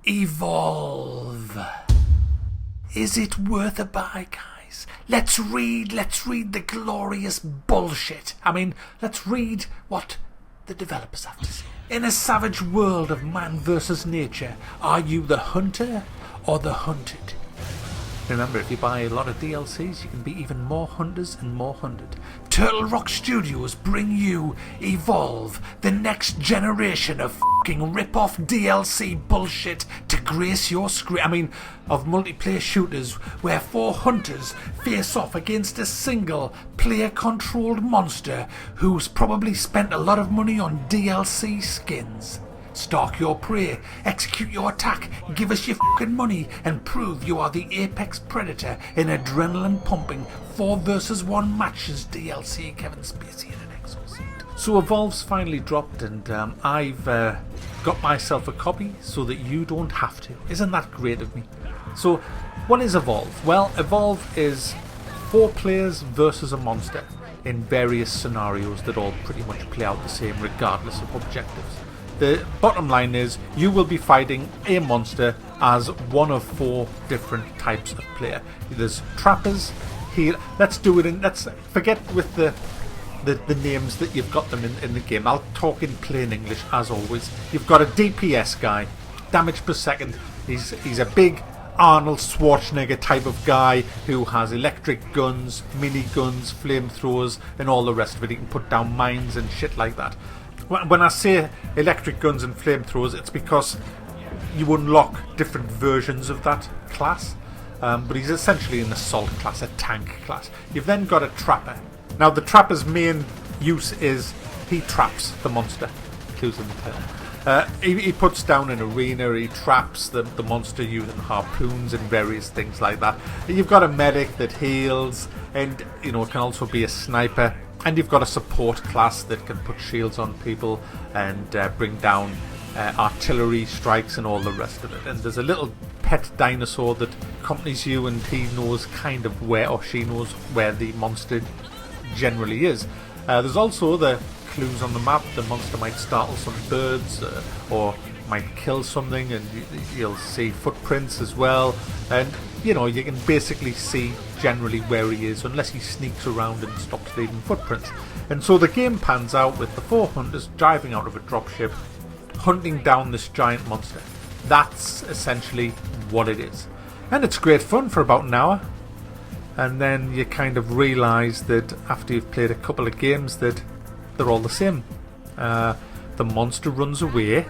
Evolve. Is it worth a buy, guys? Let's read the glorious bullshit. Let's read what the developers have to say. In a savage world of man versus nature, are you the hunter or the hunted? Remember, if you buy a lot of DLCs, you can be even more hunters and more hunted. Turtle Rock Studios bring you Evolve, the next generation of fucking rip-off DLC bullshit to grace your screen. Of multiplayer shooters where 4 hunters face off against a single player-controlled monster who's probably spent a lot of money on DLC skins. Stalk your prey, execute your attack, give us your fucking money, and prove you are the apex predator in adrenaline-pumping 4 versus 1 matches DLC Kevin Spacey in an exosuit. So Evolve's finally dropped, and I've got myself a copy so that you don't have to. Isn't that great of me? So, what is Evolve? Well, Evolve is 4 players versus a monster in various scenarios that all pretty much play out the same regardless of objectives. The bottom line is you will be fighting a monster as one of 4 different types of player. There's trappers, let's forget with the names that you've got them in the game. I'll talk in plain English as always. You've got a DPS guy, damage per second. He's a big Arnold Schwarzenegger type of guy who has electric guns, mini guns, flamethrowers and all the rest of it. He can put down mines and shit like that. When I say electric guns and flamethrowers, it's because you unlock different versions of that class. But he's essentially an assault class, a tank class. You've then got a trapper. Now the trapper's main use is he traps the monster. Clues in the title. He puts down an arena, he traps the monster using harpoons and various things like that. You've got a medic that heals, and it can also be a sniper. And you've got a support class that can put shields on people and bring down artillery strikes and all the rest of it. And there's a little pet dinosaur that accompanies you, and he knows kind of where, or she knows where the monster generally is. There's also the clues on the map. The monster might startle some birds or might kill something, and you'll see footprints as well. And you can basically see generally where he is unless he sneaks around and stops leaving footprints. And so the game pans out with the 4 hunters driving out of a dropship, hunting down this giant monster. That's essentially what it is. And it's great fun for about an hour. And then you kind of realise that after you've played a couple of games that they're all the same. The monster runs away,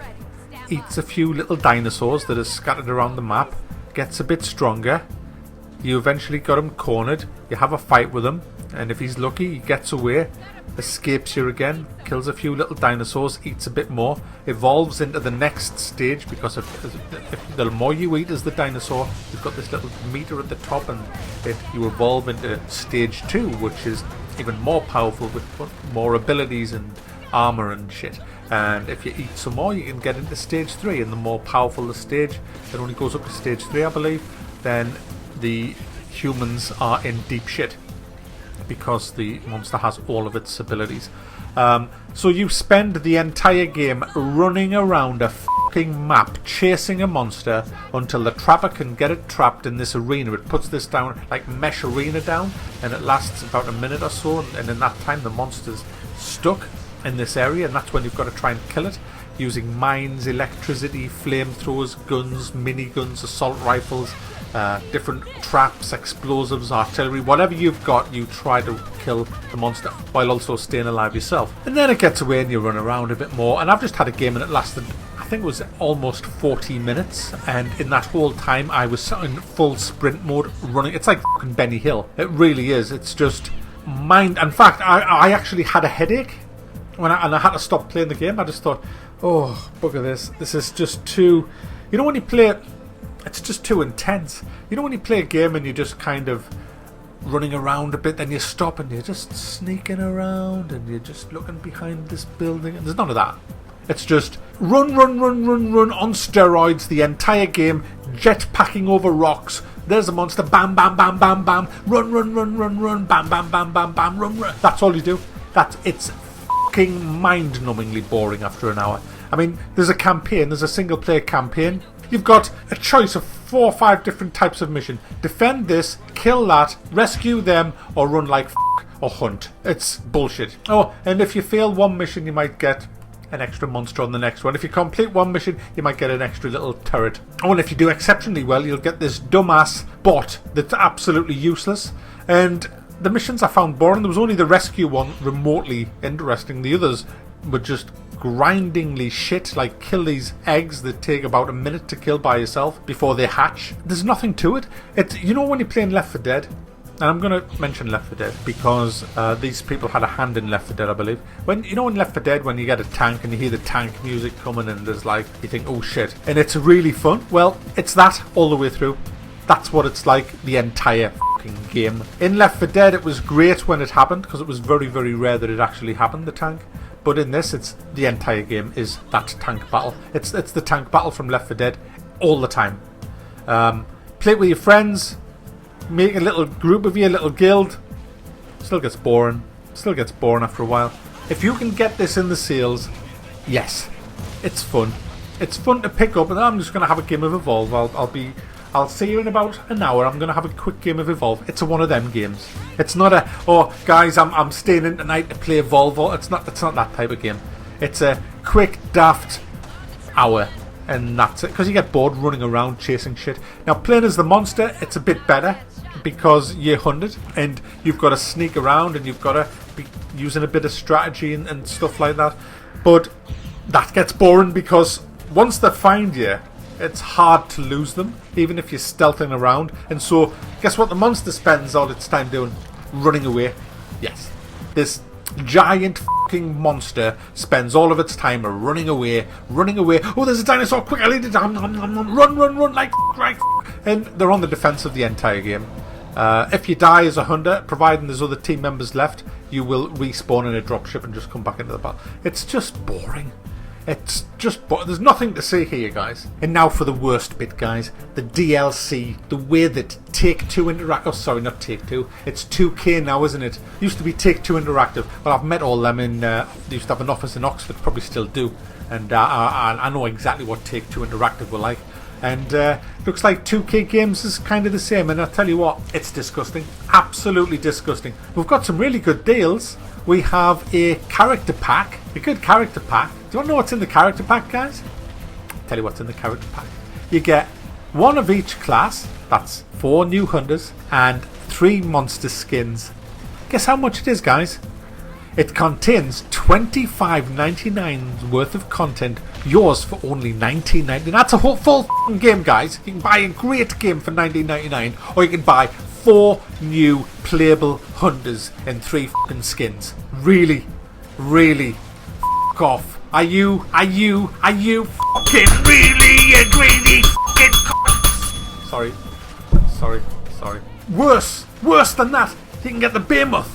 eats a few little dinosaurs that are scattered around the map, gets a bit stronger. You eventually got him cornered. You have a fight with him, and if he's lucky, he gets away, escapes you again, kills a few little dinosaurs, eats a bit more, evolves into the next stage, because if the more you eat as the dinosaur, you've got this little meter at the top, and you evolve into stage 2, which is even more powerful with more abilities and armor and shit. And if you eat some more, you can get into stage 3, and the more powerful the stage, it only goes up to stage 3 I believe, then the humans are in deep shit because the monster has all of its abilities. So you spend the entire game running around a fucking map chasing a monster until the trapper can get it trapped in this arena. It puts this down, like mesh arena down, and it lasts about a minute or so, and in that time the monster's stuck in this area, and that's when you've got to try and kill it using mines, electricity, flamethrowers, guns, miniguns, assault rifles, different traps, explosives, artillery, whatever you've got, you try to kill the monster while also staying alive yourself. And then it gets away and you run around a bit more, and I've just had a game and it lasted, I think it was almost 40 minutes, and in that whole time I was in full sprint mode running. It's like fucking Benny Hill. It really is. It's just mind. In fact, I actually had a headache and I had to stop playing the game. I just thought, oh, bugger this. This is just too... when you play it, it's just too intense. When you play a game and you're just kind of running around a bit, then you stop and you're just sneaking around and you're just looking behind this building, and there's none of that. It's just run on steroids the entire game, jetpacking over rocks. There's a monster, bam, bam, bam, bam, bam, run, bam, bam, bam, bam, bam, run. That's all you do. It's fucking mind-numbingly boring after an hour. I mean, there's a campaign, there's a single-player campaign You've got a choice of 4 or 5 different types of mission. Defend this, kill that, rescue them, or run like f*** or hunt. It's bullshit. Oh, and if you fail one mission, you might get an extra monster on the next one. If you complete one mission, you might get an extra little turret. Oh, and if you do exceptionally well, you'll get this dumbass bot that's absolutely useless. And the missions I found boring. There was only the rescue one remotely interesting. The others were just grindingly shit, like kill these eggs that take about a minute to kill by yourself before they hatch. There's nothing to it. It's, you know, when you're playing Left 4 Dead, and I'm going to mention Left 4 Dead because these people had a hand in Left 4 Dead, I believe. When you know in Left 4 Dead, when you get a tank and you hear the tank music coming and there's like, you think, oh shit, and it's really fun. Well, it's that all the way through. That's what it's like the entire fucking game. In Left 4 Dead, it was great when it happened because it was very, very rare that it actually happened, the tank. But in this, it's the entire game is that tank battle. It's the tank battle from Left 4 Dead all the time. Play it with your friends. Make a little group of you, a little guild. Still gets boring. Still gets boring after a while. If you can get this in the sales, yes, it's fun. It's fun to pick up. And I'm just going to have a game of Evolve. I'll see you in about an hour. I'm going to have a quick game of Evolve. It's one of them games. It's not a, oh guys, I'm staying in tonight to play Evolve. It's not that type of game. It's a quick, daft hour. And that's it. Because you get bored running around chasing shit. Now playing as the monster, it's a bit better. Because you're hunted. And you've got to sneak around. And you've got to be using a bit of strategy and stuff like that. But that gets boring because once they find you, it's hard to lose them, even if you're stealthing around. And so, guess what the monster spends all its time doing? Running away. Yes. This giant fucking monster spends all of its time running away. Oh, there's a dinosaur! Quick, I need to run, like right. And they're on the defense of the entire game. If you die as a hunter, providing there's other team members left, you will respawn in a dropship and just come back into the battle. It's just boring. It's just, there's nothing to say here, guys. And now for the worst bit, guys. The DLC. The way that Take-Two Interactive... Oh, sorry, not Take-Two. It's 2K now, isn't it? Used to be Take-Two Interactive. Well, I've met all them in... They used to have an office in Oxford. Probably still do. And I know exactly what Take-Two Interactive were like. And looks like 2K Games is kind of the same. And I'll tell you what, it's disgusting. Absolutely disgusting. We've got some really good deals. We have a character pack. A good character pack. Do you want to know what's in the character pack, guys? I'll tell you what's in the character pack. You get one of each class. That's 4 new hunters and 3 monster skins. Guess how much it is, guys? It contains $25.99 worth of content. Yours for only $19.99. That's a whole full game, guys. You can buy a great game for $19.99, or you can buy 4 new playable hunters and 3 fucking skins. Really, really, f*** off. Are you fucking really a greedy fucking Sorry. Worse than that. You can get the behemoth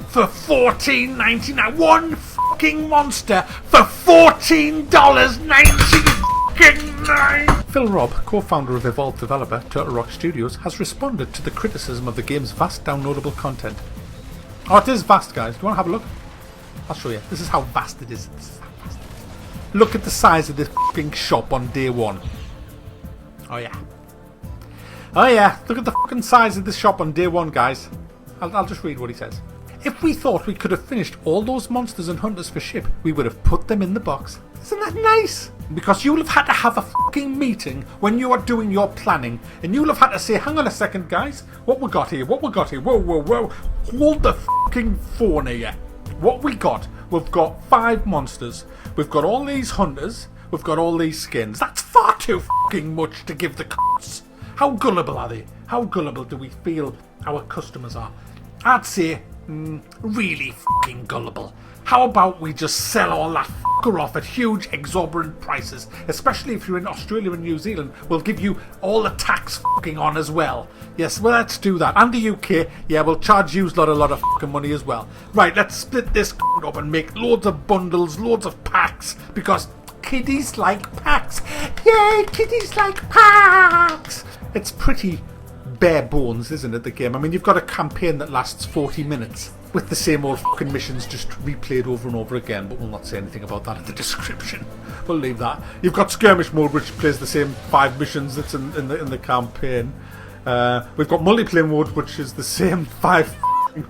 for $14.99. One fucking monster for $14.99. Phil Robb, co-founder of Evolve developer Turtle Rock Studios, has responded to the criticism of the game's vast downloadable content. Oh, it is vast, guys. Do you want to have a look? I'll show you. This is how vast it is. Look at the size of this fucking shop on day 1. Oh yeah. Look at the fucking size of this shop on day 1, guys. I'll just read what he says. If we thought we could have finished all those monsters and hunters for ship, we would have put them in the box. Isn't that nice? Because you'll have had to have a fucking meeting when you are doing your planning, and you'll have had to say, hang on a second, guys, what we got here? Whoa. Hold the fucking phone here. What we got? We've got 5 monsters. We've got all these hunters. We've got all these skins. That's far too fucking much to give the cunts. How gullible are they? How gullible do we feel our customers are? I'd say, really fucking gullible. How about we just sell all that fucker off at huge exorbitant prices? Especially if you're in Australia and New Zealand, we'll give you all the tax fucking on as well. Yes, well, let's do that. And the UK, yeah, we'll charge you a lot of fucking money as well. Right, let's split this up and make loads of bundles, loads of packs, because kiddies like packs. Yay, kiddies like packs! It's pretty bare bones, isn't it, the game? I mean, you've got a campaign that lasts 40 minutes. with the same old fucking missions just replayed over and over again, but we'll not say anything about that in the description. We'll leave that. You've got skirmish mode, which plays the same 5 missions that's in the campaign. We've got multiplayer mode, which is the same 5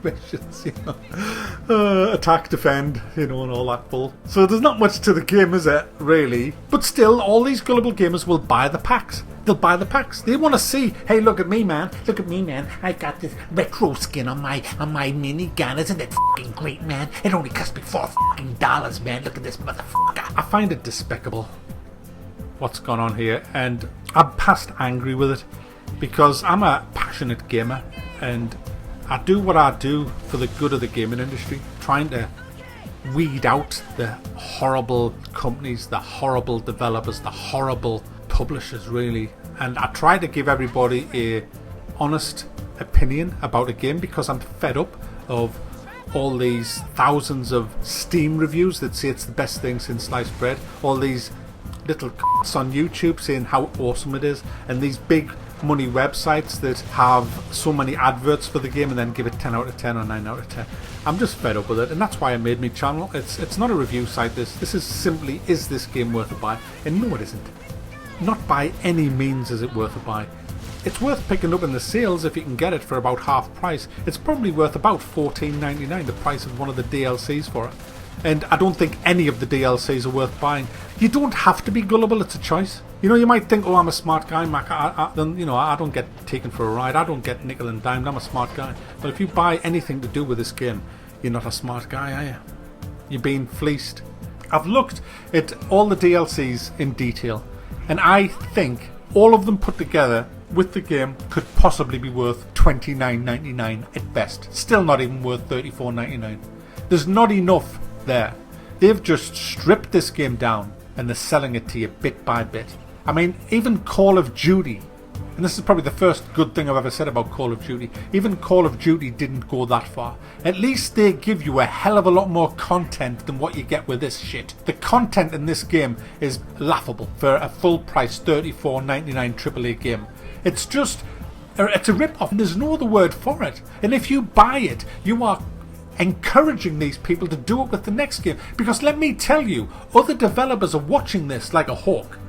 missions, you know. Attack, defend, you know, and all that bull. So there's not much to the game, is it, really? But still, all these gullible gamers will buy the packs. They'll buy the packs. They want to see, hey, look at me, man. Look at me, man. I got this retro skin on my minigun. Isn't it fucking great, man? It only cost me $4, man. Look at this motherfucker. I find it despicable what's gone on here, and I'm past angry with it because I'm a passionate gamer and I do what I do for the good of the gaming industry, trying to weed out the horrible companies, the horrible developers, the horrible publishers, really. And I try to give everybody a honest opinion about a game because I'm fed up of all these thousands of Steam reviews that say it's the best thing since sliced bread, all these little c***s on YouTube saying how awesome it is, and these big money websites that have so many adverts for the game and then give it 10 out of 10 or 9 out of 10. I'm just fed up with it, and that's why I made my channel. It's not a review site. This is simply, is this game worth a buy? And no, it isn't. Not by any means is it worth a buy. It's worth picking up in the sales if you can get it for about half price. It's probably worth about $14.99, the price of one of the DLCs for it. And I don't think any of the DLCs are worth buying. You don't have to be gullible, it's a choice. You know, you might think, oh, I'm a smart guy, Mac. Then, you know, I don't get taken for a ride. I don't get nickel and dimed. I'm a smart guy. But if you buy anything to do with this game, you're not a smart guy, are you? You're being fleeced. I've looked at all the DLCs in detail, and I think all of them put together with the game could possibly be worth $29.99 at best. Still not even worth $34.99. There's not enough there. They've just stripped this game down and they're selling it to you bit by bit. I mean, even Call of Duty, and this is probably the first good thing I've ever said about Call of Duty, even Call of Duty didn't go that far. At least they give you a hell of a lot more content than what you get with this shit. The content in this game is laughable for a full price $34.99 AAA game. It's a rip-off, and there's no other word for it. And if you buy it, you are encouraging these people to do it with the next game. Because let me tell you, other developers are watching this like a hawk.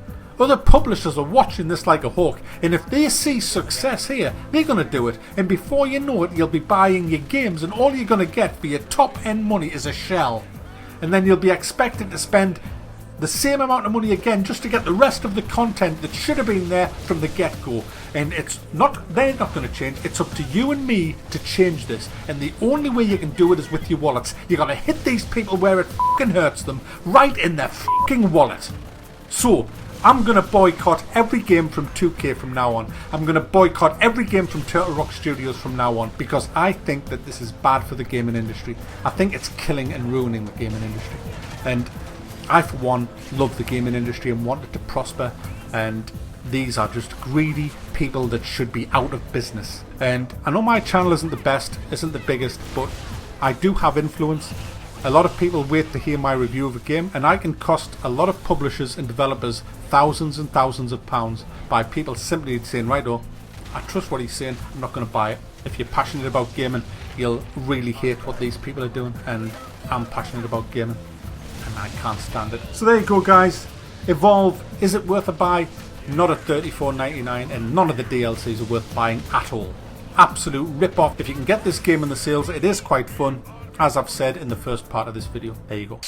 Other publishers are watching this like a hawk. And if they see success here, they're going to do it. And before you know it, you'll be buying your games, and all you're going to get for your top-end money is a shell. And then you'll be expected to spend the same amount of money again just to get the rest of the content that should have been there from the get-go. And they're not going to change. It's up to you and me to change this. And the only way you can do it is with your wallets. You got to hit these people where it fucking hurts them, right in their fucking wallet. So I'm going to boycott every game from 2K from now on. I'm going to boycott every game from Turtle Rock Studios from now on, because I think that this is bad for the gaming industry. I think it's killing and ruining the gaming industry. And I, for one, love the gaming industry and want it to prosper, and these are just greedy people that should be out of business. And I know my channel isn't the best, isn't the biggest, but I do have influence. A lot of people wait to hear my review of a game, and I can cost a lot of publishers and developers thousands and thousands of pounds by people simply saying, right, oh, I trust what he's saying, I'm not going to buy it. If you're passionate about gaming, you'll really hate what these people are doing, and I'm passionate about gaming, and I can't stand it. So there you go, guys. Evolve, is it worth a buy? Not at $34.99, and none of the DLCs are worth buying at all. Absolute rip-off. If you can get this game in the sales, it is quite fun, as I've said in the first part of this video. There you go.